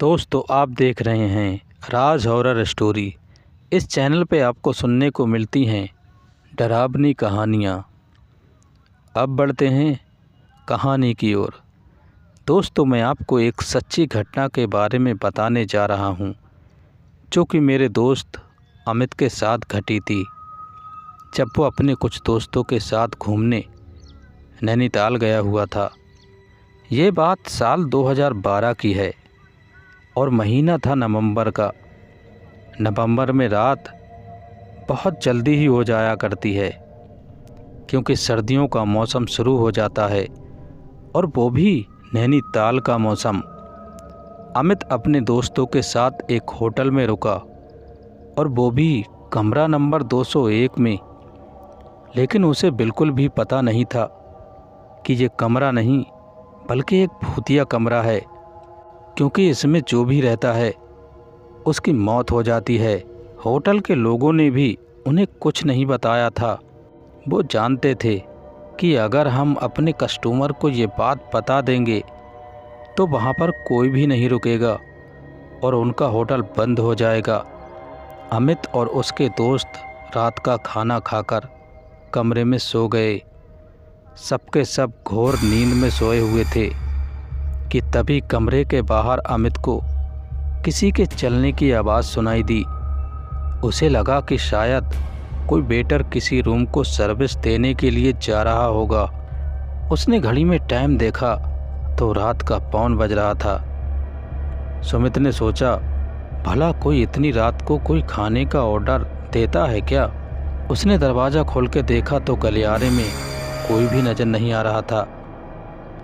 दोस्तों, आप देख रहे हैं राज हॉरर स्टोरी। इस चैनल पे आपको सुनने को मिलती हैं डरावनी कहानियाँ। अब बढ़ते हैं कहानी की ओर। दोस्तों, मैं आपको एक सच्ची घटना के बारे में बताने जा रहा हूँ, जो कि मेरे दोस्त अमित के साथ घटी थी जब वो अपने कुछ दोस्तों के साथ घूमने नैनीताल गया हुआ था। ये बात साल 2012 की है और महीना था नवंबर का। नवंबर में रात बहुत जल्दी ही हो जाया करती है, क्योंकि सर्दियों का मौसम शुरू हो जाता है, और वो भी नैनीताल का मौसम। अमित अपने दोस्तों के साथ एक होटल में रुका, और वो भी कमरा नंबर 201 में। लेकिन उसे बिल्कुल भी पता नहीं था कि ये कमरा नहीं बल्कि एक भूतिया कमरा है, क्योंकि इसमें जो भी रहता है उसकी मौत हो जाती है। होटल के लोगों ने भी उन्हें कुछ नहीं बताया था। वो जानते थे कि अगर हम अपने कस्टमर को ये बात बता देंगे तो वहाँ पर कोई भी नहीं रुकेगा और उनका होटल बंद हो जाएगा। अमित और उसके दोस्त रात का खाना खाकर कमरे में सो गए। सबके सब घोर नींद में सोए हुए थे कि तभी कमरे के बाहर अमित को किसी के चलने की आवाज़ सुनाई दी। उसे लगा कि शायद कोई वेटर किसी रूम को सर्विस देने के लिए जा रहा होगा। उसने घड़ी में टाइम देखा तो रात का 5 बज रहा था। सुमित ने सोचा, भला कोई इतनी रात को कोई खाने का ऑर्डर देता है क्या। उसने दरवाज़ा खोल के देखा तो गलियारे में कोई भी नज़र नहीं आ रहा था,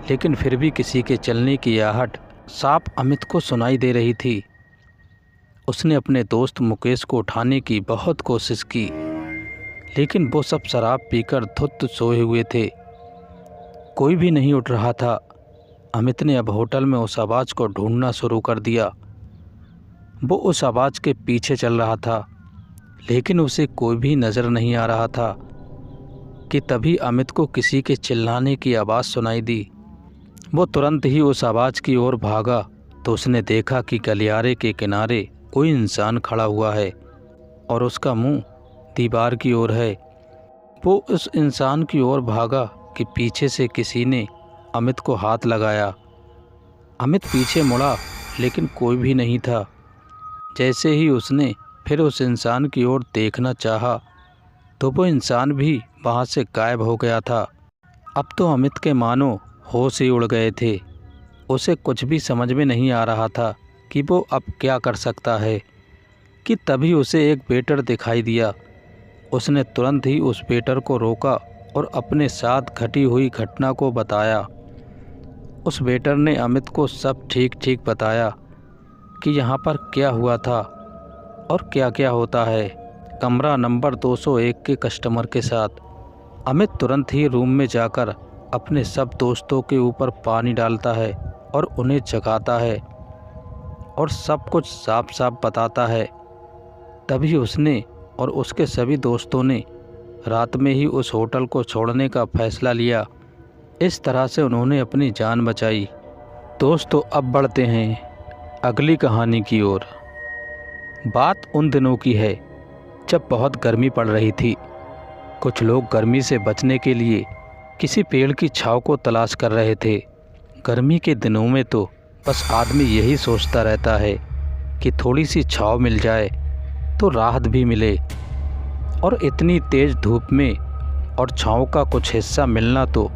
लेकिन फिर भी किसी के चलने की आहट साफ अमित को सुनाई दे रही थी। उसने अपने दोस्त मुकेश को उठाने की बहुत कोशिश की, लेकिन वो सब शराब पीकर धुत सोए हुए थे। कोई भी नहीं उठ रहा था। अमित ने अब होटल में उस आवाज़ को ढूंढना शुरू कर दिया। वो उस आवाज़ के पीछे चल रहा था, लेकिन उसे कोई भी नज़र नहीं आ रहा था कि तभी अमित को किसी के चिल्लाने की आवाज़ सुनाई दी। वो तुरंत ही उस आवाज़ की ओर भागा तो उसने देखा कि गलियारे के किनारे कोई इंसान खड़ा हुआ है और उसका मुंह दीवार की ओर है। वो उस इंसान की ओर भागा कि पीछे से किसी ने अमित को हाथ लगाया। अमित पीछे मुड़ा, लेकिन कोई भी नहीं था। जैसे ही उसने फिर उस इंसान की ओर देखना चाहा तो वो इंसान भी वहाँ से गायब हो गया था। अब तो अमित के मानो होश ही उड़ गए थे। उसे कुछ भी समझ में नहीं आ रहा था कि वो अब क्या कर सकता है कि तभी उसे एक वेटर दिखाई दिया। उसने तुरंत ही उस वेटर को रोका और अपने साथ घटी हुई घटना को बताया। उस वेटर ने अमित को सब ठीक ठीक बताया कि यहाँ पर क्या हुआ था और क्या क्या होता है कमरा नंबर 201 के कस्टमर के साथ। अमित तुरंत ही रूम में जाकर अपने सब दोस्तों के ऊपर पानी डालता है और उन्हें जगाता है और सब कुछ साफ साफ बताता है। तभी उसने और उसके सभी दोस्तों ने रात में ही उस होटल को छोड़ने का फैसला लिया। इस तरह से उन्होंने अपनी जान बचाई। दोस्तों, अब बढ़ते हैं अगली कहानी की ओर। बात उन दिनों की है जब बहुत गर्मी पड़ रही थी। कुछ लोग गर्मी से बचने के लिए किसी पेड़ की छांव को तलाश कर रहे थे। गर्मी के दिनों में तो बस आदमी यही सोचता रहता है कि थोड़ी सी छांव मिल जाए तो राहत भी मिले, और इतनी तेज़ धूप में और छांव का कुछ हिस्सा मिलना तो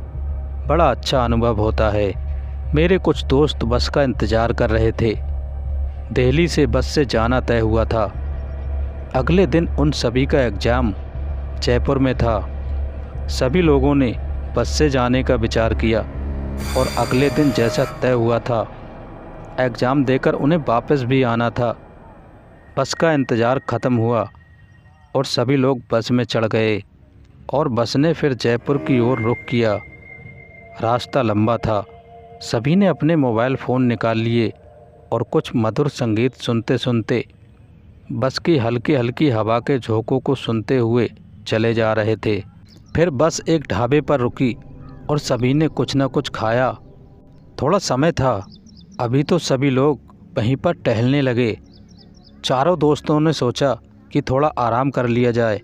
बड़ा अच्छा अनुभव होता है। मेरे कुछ दोस्त बस का इंतज़ार कर रहे थे। दिल्ली से बस से जाना तय हुआ था। अगले दिन उन सभी का एग्ज़ाम जयपुर में था। सभी लोगों ने बस से जाने का विचार किया और अगले दिन जैसा तय हुआ था एग्ज़ाम देकर उन्हें वापस भी आना था। बस का इंतज़ार ख़त्म हुआ और सभी लोग बस में चढ़ गए और बस ने फिर जयपुर की ओर रुख किया। रास्ता लंबा था। सभी ने अपने मोबाइल फ़ोन निकाल लिए और कुछ मधुर संगीत सुनते सुनते बस की हल्की हल्की हवा के झोंकों को सुनते हुए चले जा रहे थे। फिर बस एक ढाबे पर रुकी और सभी ने कुछ न कुछ खाया। थोड़ा समय था, अभी तो सभी लोग वहीं पर टहलने लगे। चारों दोस्तों ने सोचा कि थोड़ा आराम कर लिया जाए,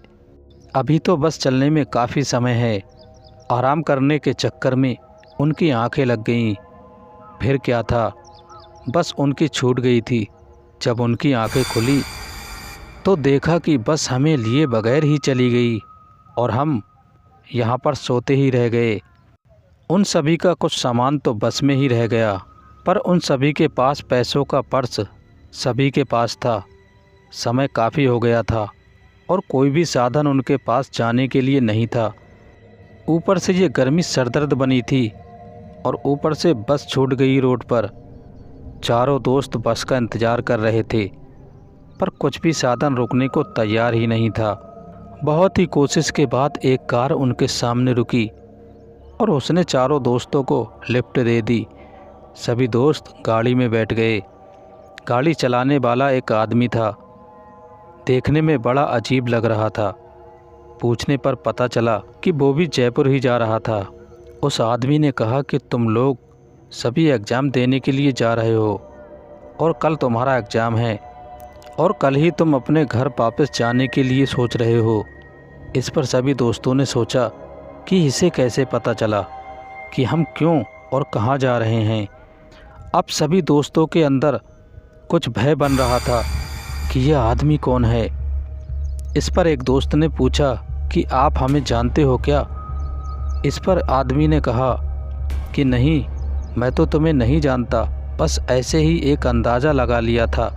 अभी तो बस चलने में काफ़ी समय है। आराम करने के चक्कर में उनकी आंखें लग गईं। फिर क्या था, बस उनकी छूट गई थी। जब उनकी आंखें खुली तो देखा कि बस हमें लिए बगैर ही चली गई और हम यहाँ पर सोते ही रह गए। उन सभी का कुछ सामान तो बस में ही रह गया, पर उन सभी के पास पैसों का पर्स सभी के पास था। समय काफ़ी हो गया था और कोई भी साधन उनके पास जाने के लिए नहीं था। ऊपर से ये गर्मी सरदर्द बनी थी और ऊपर से बस छूट गई रोड पर। चारों दोस्त बस का इंतज़ार कर रहे थे, पर कुछ भी साधन रुकने को तैयार ही नहीं था। बहुत ही कोशिश के बाद एक कार उनके सामने रुकी और उसने चारों दोस्तों को लिफ्ट दे दी। सभी दोस्त गाड़ी में बैठ गए। गाड़ी चलाने वाला एक आदमी था। देखने में बड़ा अजीब लग रहा था। पूछने पर पता चला कि वो भी जयपुर ही जा रहा था। उस आदमी ने कहा कि तुम लोग सभी एग्ज़ाम देने के लिए जा रहे हो और कल तुम्हारा एग्ज़ाम है और कल ही तुम अपने घर वापस जाने के लिए सोच रहे हो। इस पर सभी दोस्तों ने सोचा कि इसे कैसे पता चला कि हम क्यों और कहाँ जा रहे हैं। अब सभी दोस्तों के अंदर कुछ भय बन रहा था कि यह आदमी कौन है। इस पर एक दोस्त ने पूछा कि आप हमें जानते हो क्या? इस पर आदमी ने कहा कि नहीं, मैं तो तुम्हें नहीं जानता, बस ऐसे ही एक अंदाज़ा लगा लिया था।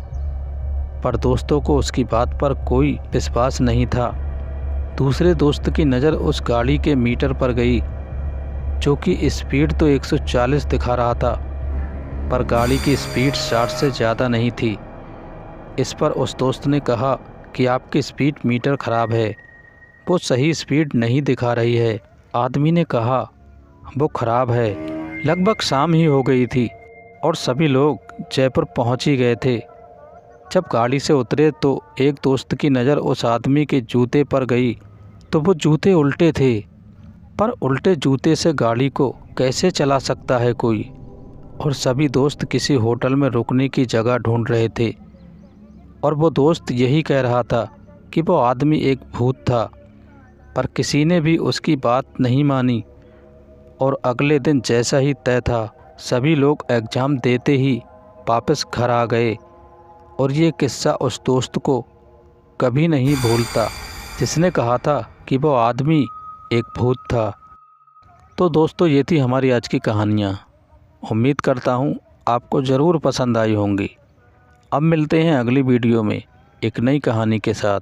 पर दोस्तों को उसकी बात पर कोई विश्वास नहीं था। दूसरे दोस्त की नज़र उस गाड़ी के मीटर पर गई, जो कि स्पीड तो 140 दिखा रहा था, पर गाड़ी की स्पीड 60 से ज़्यादा नहीं थी। इस पर उस दोस्त ने कहा कि आपकी स्पीड मीटर ख़राब है, वो सही स्पीड नहीं दिखा रही है। आदमी ने कहा वो ख़राब है। लगभग शाम ही हो गई थी और सभी लोग जयपुर पहुंच ही गए थे। जब गाड़ी से उतरे तो एक दोस्त की नज़र उस आदमी के जूते पर गई तो वो जूते उल्टे थे। पर उल्टे जूते से गाड़ी को कैसे चला सकता है कोई? और सभी दोस्त किसी होटल में रुकने की जगह ढूंढ रहे थे और वो दोस्त यही कह रहा था कि वो आदमी एक भूत था, पर किसी ने भी उसकी बात नहीं मानी। और अगले दिन जैसा ही तय था, सभी लोग एग्ज़ाम देते ही वापस घर आ गए। और ये किस्सा उस दोस्त को कभी नहीं भूलता जिसने कहा था कि वो आदमी एक भूत था। तो दोस्तों, ये थी हमारी आज की कहानियाँ। उम्मीद करता हूँ आपको ज़रूर पसंद आई होंगी। अब मिलते हैं अगली वीडियो में एक नई कहानी के साथ।